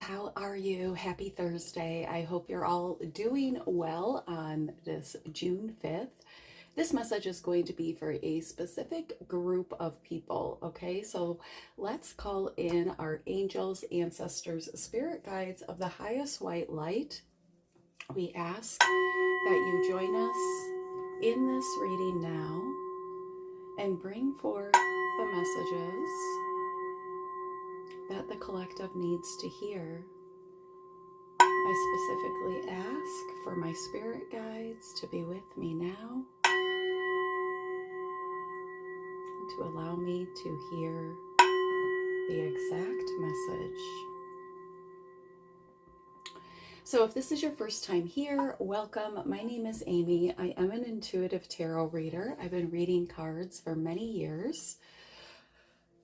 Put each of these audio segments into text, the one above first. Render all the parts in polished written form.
How are you? Happy Thursday. I hope you're all doing well on this June 5th. This message is going to be for a specific group of people, okay? So let's call in our angels, ancestors, spirit guides of the highest white light. We ask that you join us in this reading now and bring forth the messages that the collective needs to hear. I specifically ask for my spirit guides to be with me now, to allow me to hear the exact message. So if this is your first time here, welcome. My name is Amy. I am an intuitive tarot reader. I've been reading cards for many years.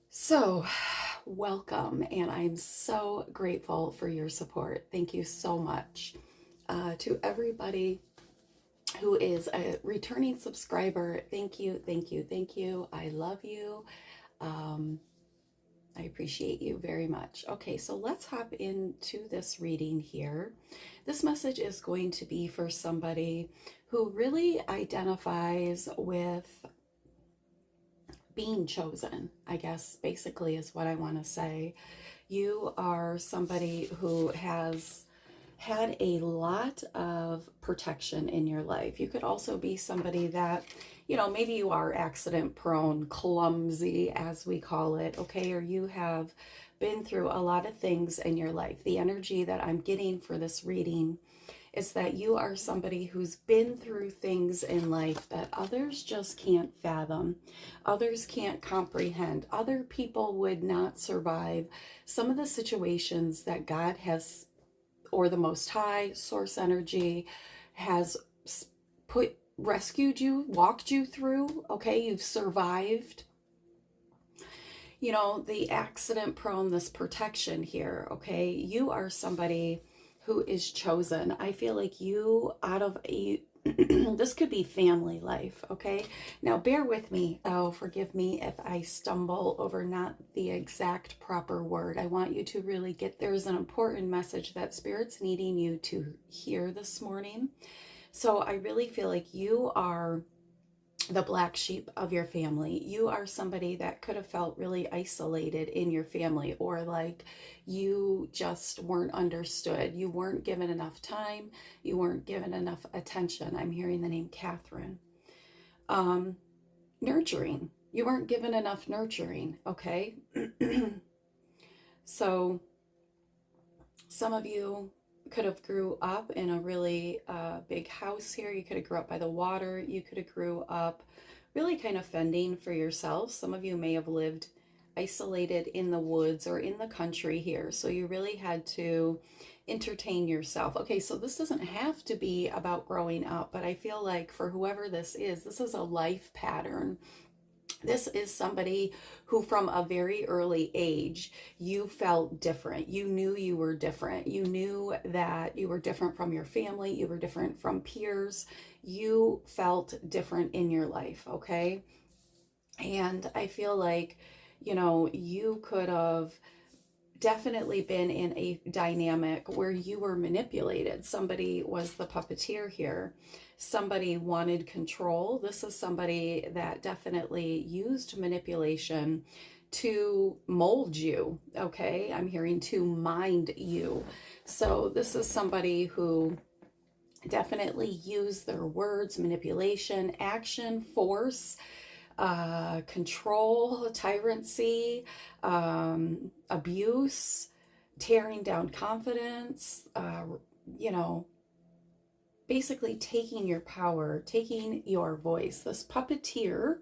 So welcome, and I'm so grateful for your support. Thank you so much. To everybody who is a returning subscriber, thank you, thank you, thank you. I love you. I appreciate you very much. Okay, so let's hop into this reading here. This message is going to be for somebody who really identifies with being chosen, I guess, basically is what I want to say. You are somebody who has had a lot of protection in your life. You could also be somebody that, maybe you are accident prone, clumsy, as we call it, okay? Or you have been through a lot of things in your life. The energy that I'm getting for this reading is that you are somebody who's been through things in life that others just can't fathom. Others can't comprehend. Other people would not survive some of the situations that God has, or the Most High, Source Energy, has rescued you, walked you through, okay? You've survived. The accident prone, this protection here, okay? You are somebody who is chosen. I feel like you, out of a this could be family life, okay? Now bear with me. Oh, forgive me if I stumble over not the exact proper word. I want you to really get, there's an important message that Spirit's needing you to hear this morning. So I really feel like you are the black sheep of your family. You are somebody that could have felt really isolated in your family, or like you just weren't understood. You weren't given enough time. You weren't given enough attention. I'm hearing the name Catherine. Nurturing. You weren't given enough nurturing, okay? So some of you could have grew up in a really big house here. You could have grew up by the water. You could have grew up really kind of fending for yourself. Some of you may have lived isolated in the woods or in the country here. So you really had to entertain yourself. Okay, so this doesn't have to be about growing up, but I feel like for whoever this is a life pattern. This is somebody who from a very early age, you felt different. You knew you were different. You knew that you were different from your family. You were different from peers. You felt different in your life, okay? And I feel like, you could have definitely been in a dynamic where you were manipulated. Somebody was the puppeteer here. Somebody wanted control. This is somebody that definitely used manipulation to mold you, okay? I'm hearing to mind you. So this is somebody who definitely used their words, manipulation, action, force, control, tyranny, abuse, tearing down confidence, basically taking your power, taking your voice. This puppeteer,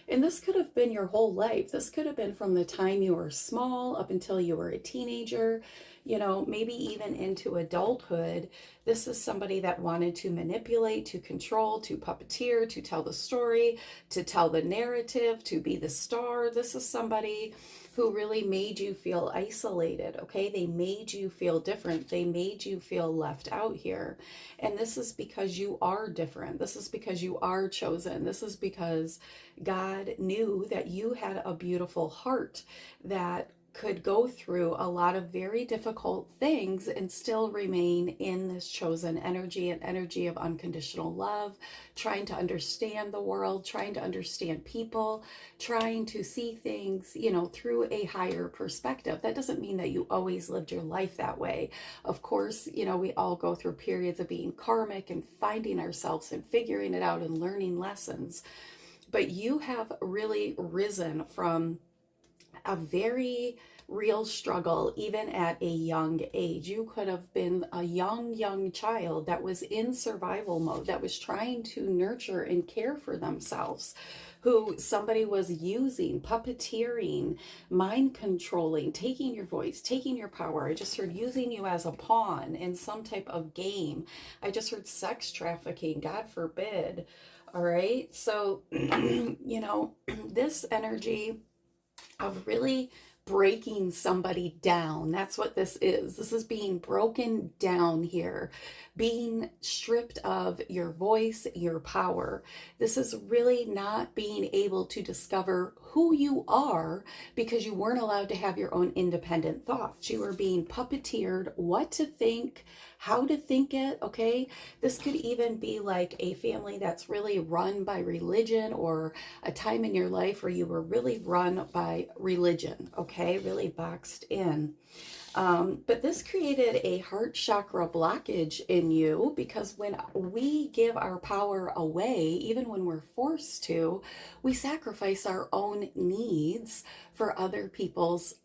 and this could have been your whole life. This could have been from the time you were small up until you were a teenager, maybe even into adulthood. This is somebody that wanted to manipulate, to control, to puppeteer, to tell the story, to tell the narrative, to be the star. This is somebody who really made you feel isolated, okay? They made you feel different. They made you feel left out here. And this is because you are different. This is because you are chosen. This is because God knew that you had a beautiful heart that could go through a lot of very difficult things and still remain in this chosen energy, an energy of unconditional love, trying to understand the world, trying to understand people, trying to see things, through a higher perspective. That doesn't mean that you always lived your life that way. Of course, we all go through periods of being karmic and finding ourselves and figuring it out and learning lessons. But you have really risen from a very real struggle, even at a young age. You could have been a young child that was in survival mode, that was trying to nurture and care for themselves, who somebody was using, puppeteering, mind controlling, taking your voice, taking your power. I just heard using you as a pawn in some type of game. I just heard sex trafficking, God forbid. All right. So, this energy of really breaking somebody down. That's what this is. This is being broken down here, being stripped of your voice, your power. This is really not being able to discover who you are because you weren't allowed to have your own independent thoughts. You were being puppeteered what to think, how to think it, okay? This could even be like a family that's really run by religion, or a time in your life where you were really run by religion, okay? Really boxed in. But this created a heart chakra blockage in you, because when we give our power away, even when we're forced to, we sacrifice our own needs for other people's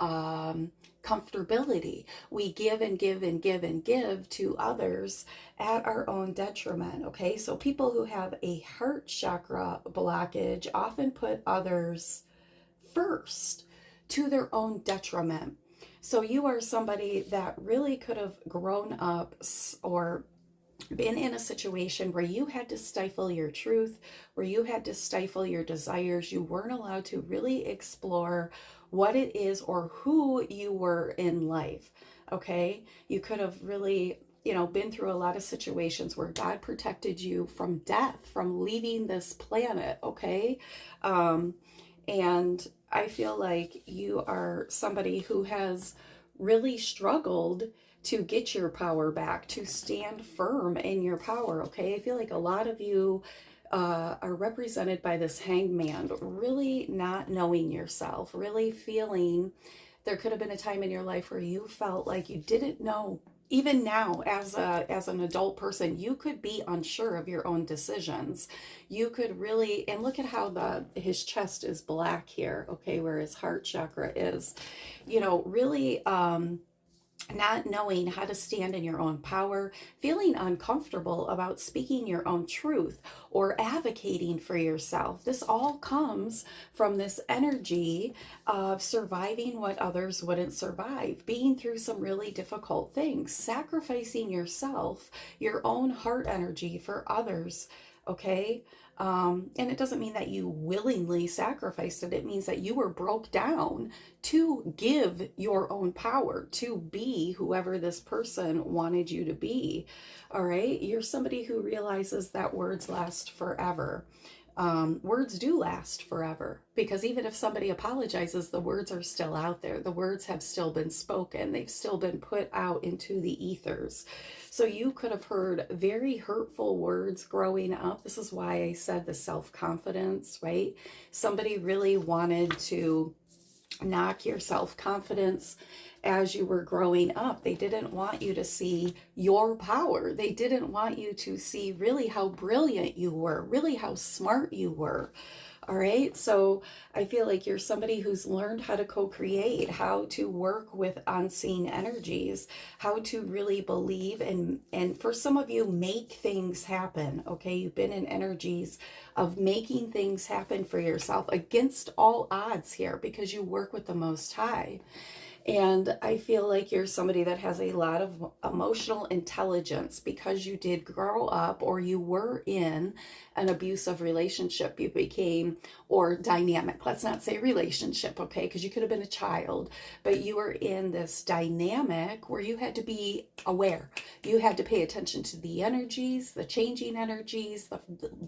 comfortability. We give and give and give and give to others at our own detriment. Okay, so people who have a heart chakra blockage often put others first to their own detriment. So you are somebody that really could have grown up or been in a situation where you had to stifle your truth, where you had to stifle your desires. You weren't allowed to really explore what it is or who you were in life. Okay, you could have really been through a lot of situations where God protected you from death, from leaving this planet. Okay, and I feel like you are somebody who has really struggled to get your power back, to stand firm in your power, okay? I feel like a lot of you are represented by this hangman, really not knowing yourself, really feeling there could have been a time in your life where you felt like you didn't know. Even now, as an adult person, you could be unsure of your own decisions. You could really, and look at how his chest is black here, okay, where his heart chakra is, really not knowing how to stand in your own power, feeling uncomfortable about speaking your own truth or advocating for yourself. This all comes from this energy of surviving what others wouldn't survive, being through some really difficult things, sacrificing yourself, your own heart energy for others, okay? And it doesn't mean that you willingly sacrificed it. It means that you were broke down to give your own power, to be whoever this person wanted you to be. All right. You're somebody who realizes that words last forever. Words do last forever, because even if somebody apologizes, the words are still out there. The words have still been spoken. They've still been put out into the ethers. So you could have heard very hurtful words growing up. This is why I said the self-confidence, right? Somebody really wanted to knock your self-confidence as you were growing up. They didn't want you to see your power. They didn't want you to see really how brilliant you were, really how smart you were. All right. So I feel like you're somebody who's learned how to co-create, how to work with unseen energies, how to really believe and for some of you, make things happen. Okay. You've been in energies of making things happen for yourself against all odds here, because you work with the Most High. And I feel like you're somebody that has a lot of emotional intelligence, because you did grow up, or you were in an abusive relationship. You became, or dynamic, let's not say relationship, okay, because you could have been a child, but you were in this dynamic where you had to be aware. You had to pay attention to the energies, the changing energies, the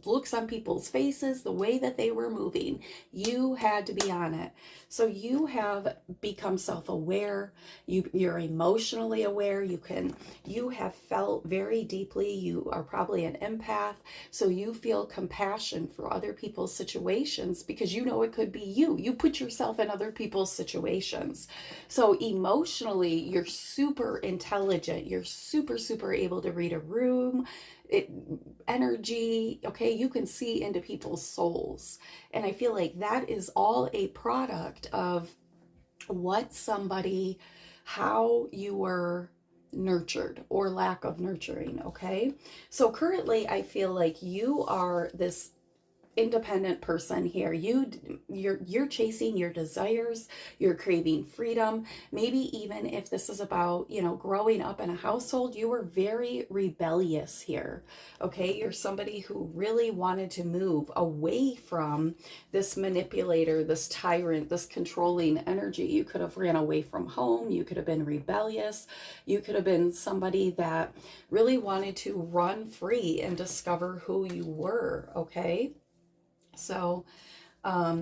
looks on people's faces, the way that they were moving. You had to be on it. So you have become self-aware aware, you're emotionally aware, you have felt very deeply, you are probably an empath, so you feel compassion for other people's situations because you know it could be you. You put yourself in other people's situations. So emotionally, you're super intelligent. You're super, super able to read a room, it, energy, okay? You can see into people's souls. And I feel like that is all a product of what somebody, how you were nurtured or lack of nurturing, okay? So currently, I feel like you are this independent person here. You're chasing your desires, you're craving freedom. Maybe even if this is about, growing up in a household, you were very rebellious here. Okay, you're somebody who really wanted to move away from this manipulator, this tyrant, this controlling energy. You could have ran away from home, you could have been rebellious, you could have been somebody that really wanted to run free and discover who you were, okay? So,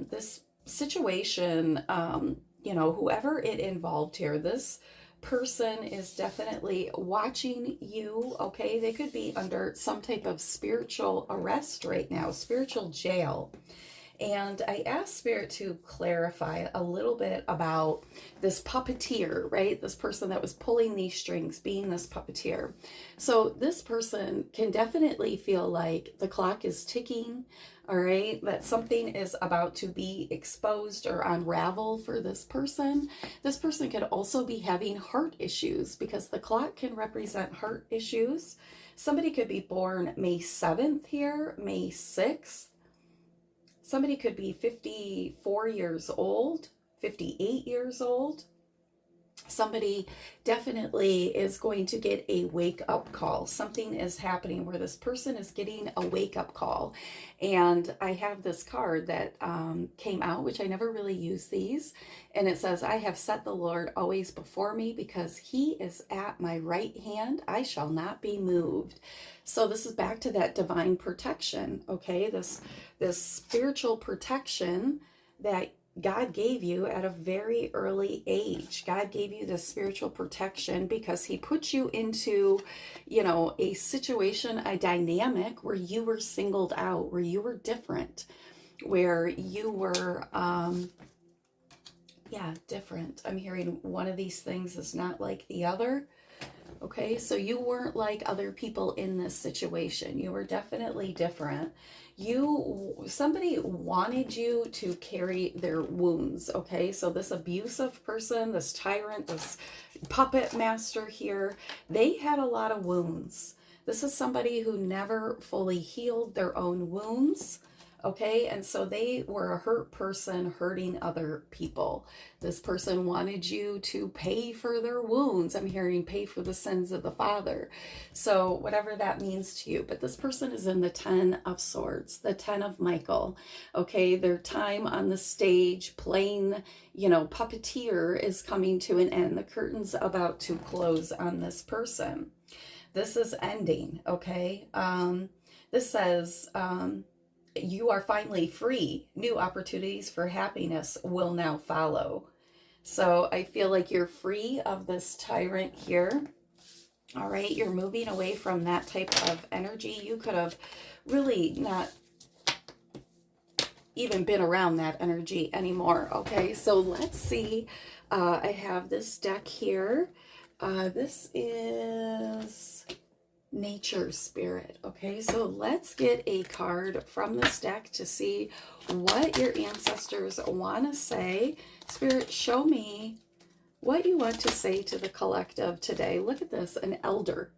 this situation, whoever it involved here, this person is definitely watching you, okay? They could be under some type of spiritual arrest right now, spiritual jail. And I asked Spirit to clarify a little bit about this puppeteer, right? This person that was pulling these strings, being this puppeteer. So this person can definitely feel like the clock is ticking, all right? That something is about to be exposed or unravel for this person. This person could also be having heart issues because the clock can represent heart issues. Somebody could be born May 7th here, May 6th. Somebody could be 54 years old, 58 years old. Somebody definitely is going to get a wake-up call. Something is happening where this person is getting a wake-up call. And I have this card that came out, which I never really use these. And it says, I have set the Lord always before me because he is at my right hand. I shall not be moved. So this is back to that divine protection, okay? This spiritual protection that God gave you at a very early age. God gave you this spiritual protection because he put you into, a situation, a dynamic where you were singled out, where you were different, where you were, different. I'm hearing one of these things is not like the other. Okay, so you weren't like other people in this situation. You were definitely different. Somebody wanted you to carry their wounds. Okay, so this abusive person, this tyrant, this puppet master here, they had a lot of wounds. This is somebody who never fully healed their own wounds. Okay, and so they were a hurt person hurting other people. This person wanted you to pay for their wounds. I'm hearing pay for the sins of the father. So whatever that means to you. But this person is in the 10 of swords, the 10 of Michael. Okay, their time on the stage playing, puppeteer is coming to an end. The curtain's about to close on this person. This is ending, okay? This says, you are finally free. New opportunities for happiness will now follow. So I feel like you're free of this tyrant here. All right, you're moving away from that type of energy. You could have really not even been around that energy anymore. Okay, so let's see. I have this deck here. This is nature spirit. Okay, so let's get a card from this deck to see what your ancestors want to say. Spirit, show me what you want to say to the collective today. Look at this, an elder.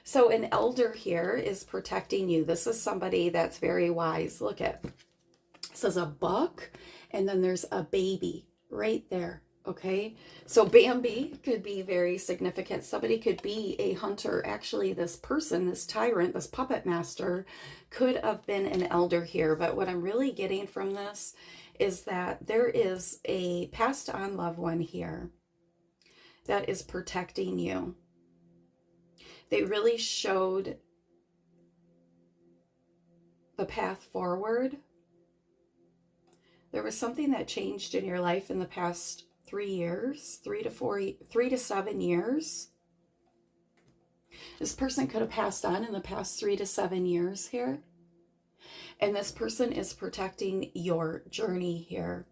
So an elder here is protecting you. This is somebody that's very wise. Look at it. It says a buck, and then there's a baby right there. Okay, so Bambi could be very significant. Somebody could be a hunter. Actually, this person, this tyrant, this puppet master could have been an elder here. But what I'm really getting from this is that there is a passed on loved one here that is protecting you. They really showed the path forward. There was something that changed in your life in the past 3 years, 3 to 7 years. This person could have passed on in the past 3 to 7 years here. And this person is protecting your journey here.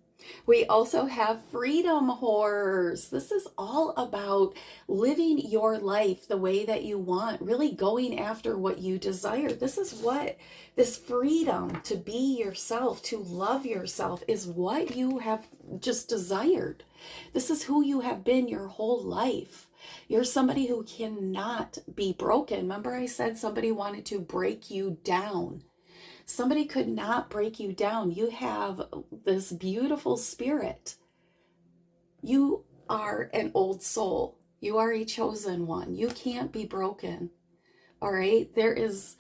We also have freedom horse. This is all about living your life the way that you want, really going after what you desire. This is what this freedom to be yourself, to love yourself, is what you have just desired. This is who you have been your whole life. You're somebody who cannot be broken. Remember I said somebody wanted to break you down. Somebody could not break you down. You have this beautiful spirit. You are an old soul. You are a chosen one. You can't be broken. All right? There's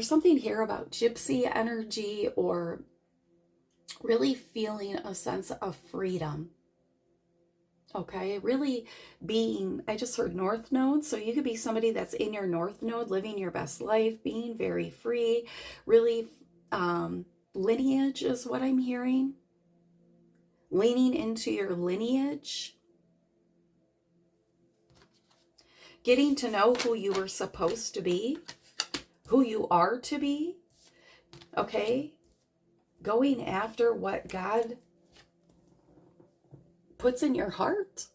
something here about gypsy energy, or really feeling a sense of freedom. Okay, really being, I just heard north node, so you could be somebody that's in your north node, living your best life, being very free, really lineage is what I'm hearing. Leaning into your lineage. Getting to know who you were supposed to be, who you are to be, okay? Going after what God puts in your heart.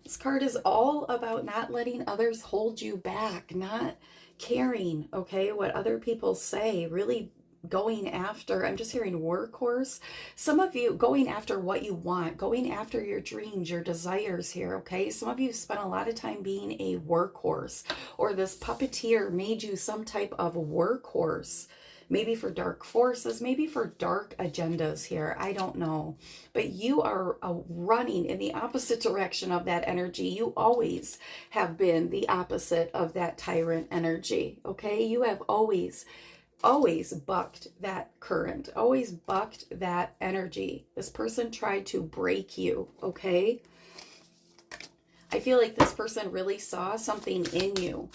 This card is all about not letting others hold you back, not caring, okay, what other people say, really going after, I'm just hearing workhorse. Some of you going after what you want, going after your dreams, your desires here, okay? Some of you spent a lot of time being a workhorse, or this puppeteer made you some type of workhorse. Maybe for dark forces, maybe for dark agendas here. I don't know. But you are running in the opposite direction of that energy. You always have been the opposite of that tyrant energy, okay? You have always bucked that current, always bucked that energy. This person tried to break you, okay? I feel like this person really saw something in you.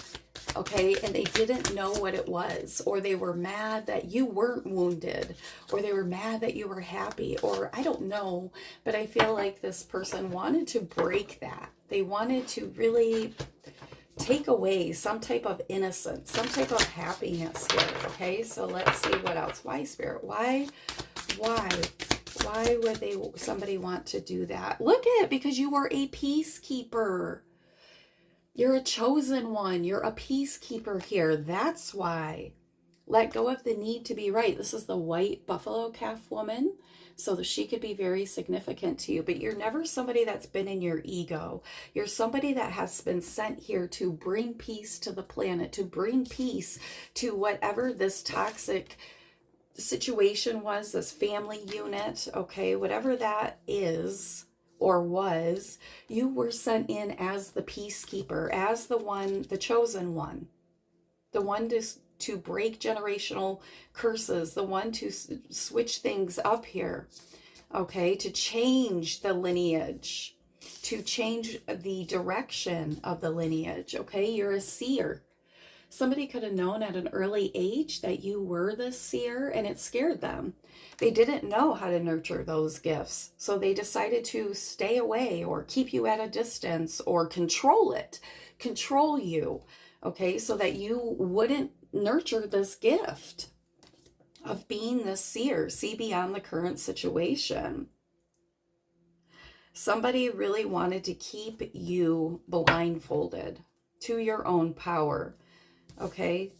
Okay, and they didn't know what it was, or they were mad that you weren't wounded, or they were mad that you were happy, or I don't know, but I feel like this person wanted to break that. They wanted to really take away some type of innocence, some type of happiness here, okay? So let's see what else. Why, Spirit? Why would somebody want to do that? Look at it, because you were a peacekeeper. You're a chosen one. You're a peacekeeper here. That's why. Let go of the need to be right. This is the white buffalo calf woman, so that she could be very significant to you. But you're never somebody that's been in your ego. You're somebody that has been sent here to bring peace to the planet, to bring peace to whatever this toxic situation was, this family unit, okay, whatever that is or was. You were sent in as the peacekeeper, as the one, the chosen one, the one to break generational curses, the one to switch things up here, okay, to change the lineage, to change the direction of the lineage, okay? You're a seer. Somebody could have known at an early age that you were the seer, and it scared them. They didn't know how to nurture those gifts, so they decided to stay away or keep you at a distance or control you, okay, so that you wouldn't nurture this gift of being the seer, see beyond the current situation. Somebody really wanted to keep you blindfolded to your own power, okay,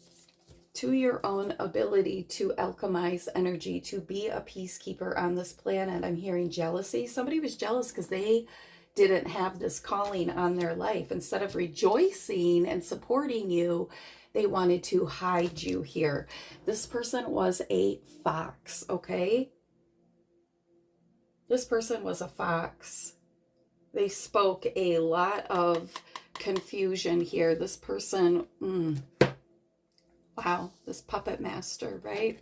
to your own ability to alchemize energy, to be a peacekeeper on this planet. I'm hearing jealousy. Somebody was jealous because they didn't have this calling on their life. Instead of rejoicing and supporting you, they wanted to hide you here. This person was a fox, okay? This person was a fox. They spoke a lot of confusion here. This person, wow, this puppet master, right?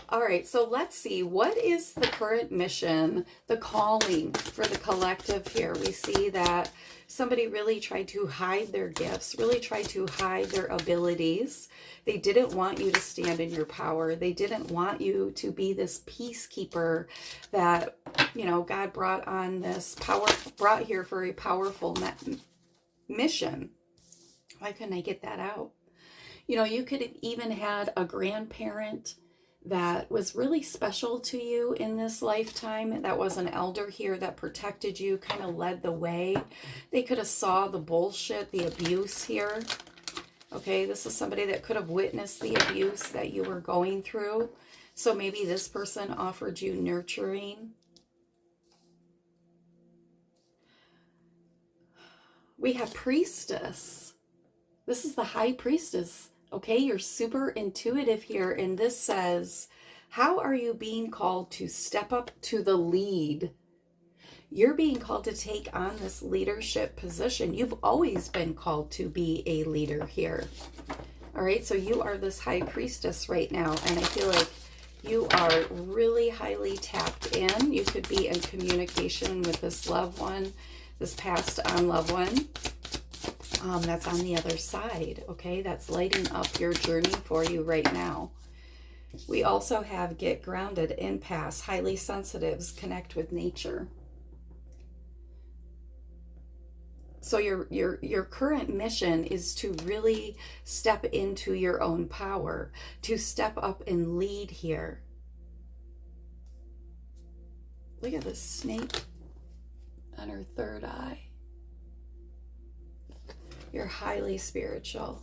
All right, so let's see. What is the current mission, the calling for the collective here? We see that Somebody really tried to hide their gifts, really tried to hide their abilities. They didn't want you to stand in your power. They didn't want you to be this peacekeeper that, you know, God brought on this power, brought here for a powerful mission. Why couldn't I get that out? You know, you could have even had a grandparent that was really special to you in this lifetime, that was an elder here that protected you, kind of led the way. They could have saw the bullshit, the abuse here. Okay, this is somebody that could have witnessed the abuse that you were going through. So maybe this person offered you nurturing. We have priestess. This is the high priestess. Okay, you're super intuitive here, and this says, how are you being called to step up to the lead? You're being called to take on this leadership position. You've always been called to be a leader here. All right, so you are this high priestess right now, and I feel like you are really highly tapped in. You could be in communication with this loved one, this passed on loved one. That's on the other side, okay? That's lighting up your journey for you right now. We also have get grounded, impasse, highly sensitives, connect with nature. So your current mission is to really step into your own power, to step up and lead here. Look at this snake on her third eye. You're highly spiritual.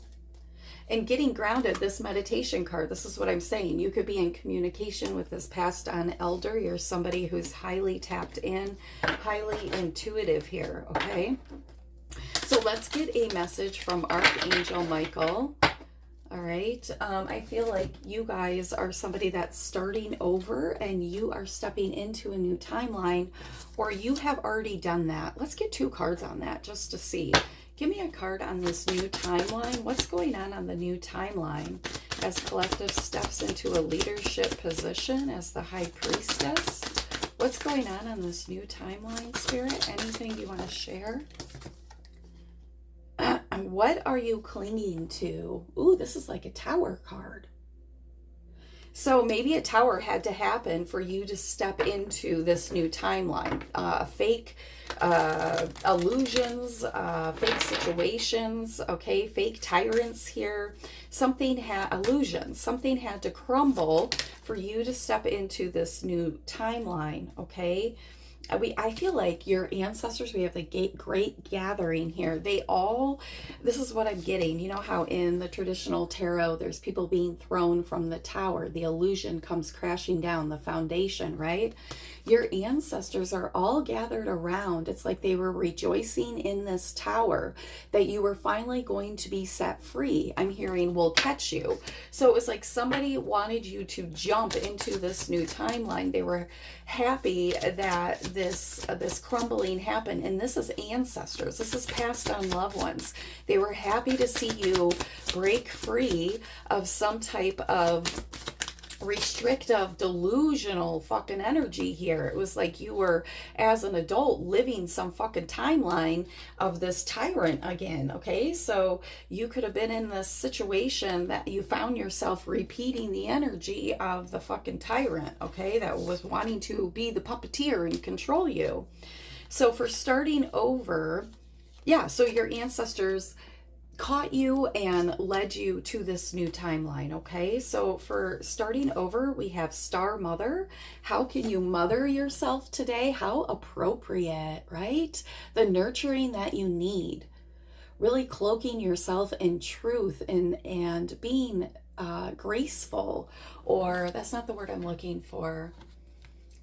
And getting grounded, this meditation card, this is what I'm saying. You could be in communication with this passed on elder. You're somebody who's highly tapped in, highly intuitive here, okay? So let's get a message from Archangel Michael. All right. I feel like you guys are somebody that's starting over and you are stepping into a new timeline, or you have already done that. Let's get 2 cards on that just to see. Give me a card on this new timeline. What's going on the new timeline as collective steps into a leadership position as the high priestess? What's going on this new timeline, Spirit? Anything you want to share? What are you clinging to? Ooh, this is like a tower card. So maybe a tower had to happen for you to step into this new timeline. Fake illusions, fake situations, okay, fake tyrants here. Something had illusions. Something had to crumble for you to step into this new timeline, okay? I feel like your ancestors, we have the great gathering here. They all, this is what I'm getting. You know how in the traditional tarot, there's people being thrown from the tower. The illusion comes crashing down, the foundation, right? Your ancestors are all gathered around. It's like they were rejoicing in this tower that you were finally going to be set free. I'm hearing, we'll catch you. So it was like somebody wanted you to jump into this new timeline. They were happy that this crumbling happened. And this is ancestors. This is passed on loved ones. They were happy to see you break free of some type of restrictive, delusional fucking energy here. It was like you were, as an adult, living some fucking timeline of this tyrant again, okay? So you could have been in this situation that you found yourself repeating the energy of the fucking tyrant, okay? That was wanting to be the puppeteer and control you. So for starting over, yeah, so your ancestors caught you and led you to this new timeline, okay? So for starting over, we have Star Mother. How can you mother yourself today? How appropriate, right? The nurturing that you need. Really cloaking yourself in truth and being graceful, or that's not the word I'm looking for.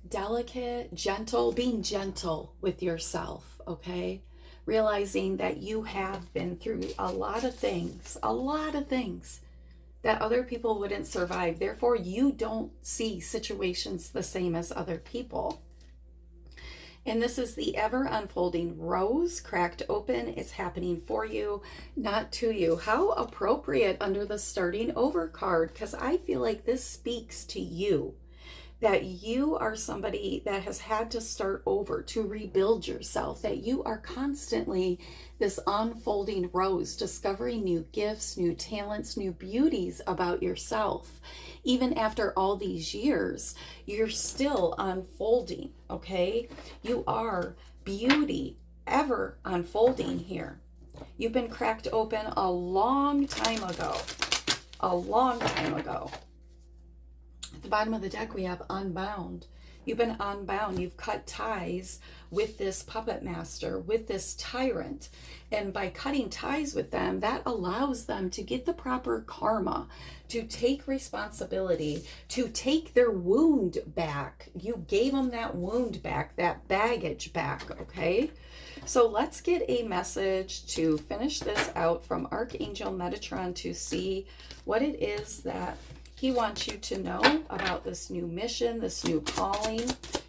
Delicate, gentle, being gentle with yourself, okay? Realizing that you have been through a lot of things that other people wouldn't survive. Therefore, you don't see situations the same as other people. And this is the ever unfolding rose, cracked open. It's happening for you, not to you. How appropriate under the starting over card, because I feel like this speaks to you. that you are somebody that has had to start over to rebuild yourself, that you are constantly this unfolding rose, discovering new gifts, new talents, new beauties about yourself. Even after all these years, you're still unfolding, okay? You are beauty ever unfolding here. You've been cracked open a long time ago. A long time ago. At the bottom of the deck, we have unbound. You've been unbound. You've cut ties with this puppet master, with this tyrant. And by cutting ties with them, that allows them to get the proper karma, to take responsibility, to take their wound back. You gave them that wound back, that baggage back, okay? So let's get a message to finish this out from Archangel Metatron to see what it is that he wants you to know about this new mission, this new calling,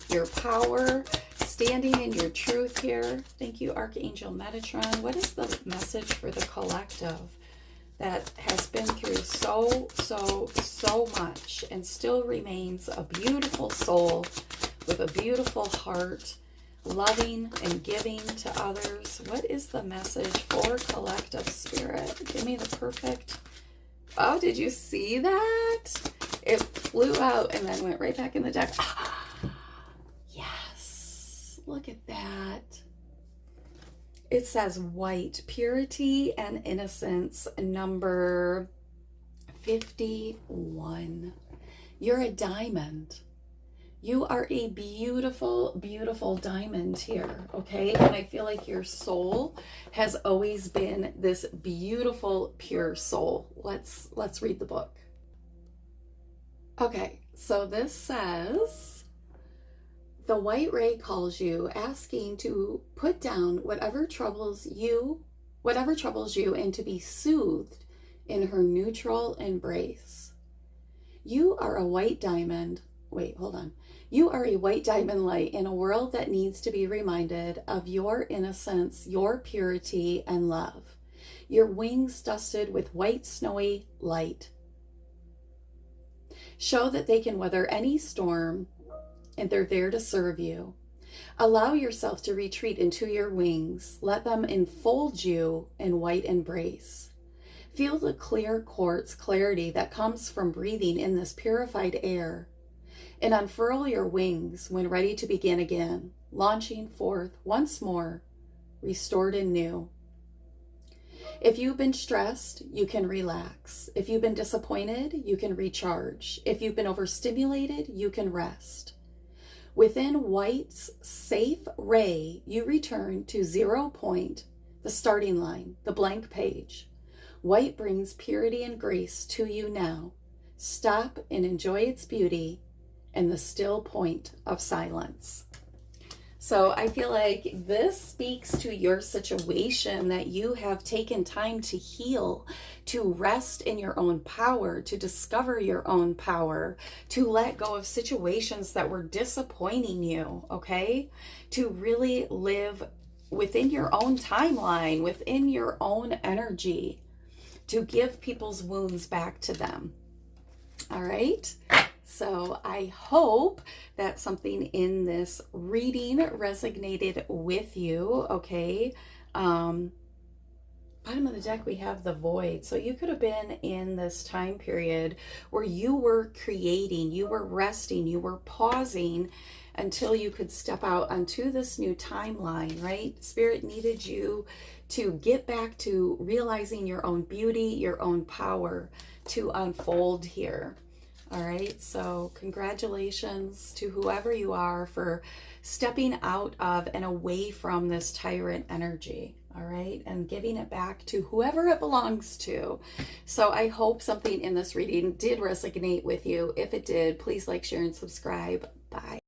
your power, standing in your truth here. Thank you, Archangel Metatron. What is the message for the collective that has been through so much and still remains a beautiful soul with a beautiful heart, loving and giving to others? What is the message for collective spirit? Give me the perfect... Oh, did you see that? It flew out and then went right back in the deck. Yes, look at that. It says white, purity and innocence, number 51. You're a diamond. You are a beautiful, beautiful diamond here, okay? And I feel like your soul has always been this beautiful, pure soul. Let's read the book. Okay, so this says, the white ray calls you, asking to put down whatever troubles you, and to be soothed in her neutral embrace. You are a white diamond. Wait, hold on. You are a white diamond light in a world that needs to be reminded of your innocence, your purity, and love. Your wings dusted with white, snowy light show that they can weather any storm, and they're there to serve you. Allow yourself to retreat into your wings. Let them enfold you in white embrace. Feel the clear quartz clarity that comes from breathing in this purified air. And unfurl your wings when ready to begin again, launching forth once more, restored and new. If you've been stressed, you can relax. If you've been disappointed, you can recharge. If you've been overstimulated, you can rest. Within white's safe ray, you return to 0 point, the starting line, the blank page. White brings purity and grace to you now. Stop and enjoy its beauty and the still point of silence. So I feel like this speaks to your situation, that you have taken time to heal, to rest in your own power, to discover your own power, to let go of situations that were disappointing you, okay? To really live within your own timeline, within your own energy, to give people's wounds back to them. All right? So I hope that something in this reading resonated with you, okay? Bottom of the deck, we have the void. So you could have been in this time period where you were creating, you were resting, you were pausing until you could step out onto this new timeline, right? Spirit needed you to get back to realizing your own beauty, your own power to unfold here. All right, so congratulations to whoever you are for stepping out of and away from this tyrant energy, all right, and giving it back to whoever it belongs to. So I hope something in this reading did resonate with you. If it did, please like, share, and subscribe. Bye.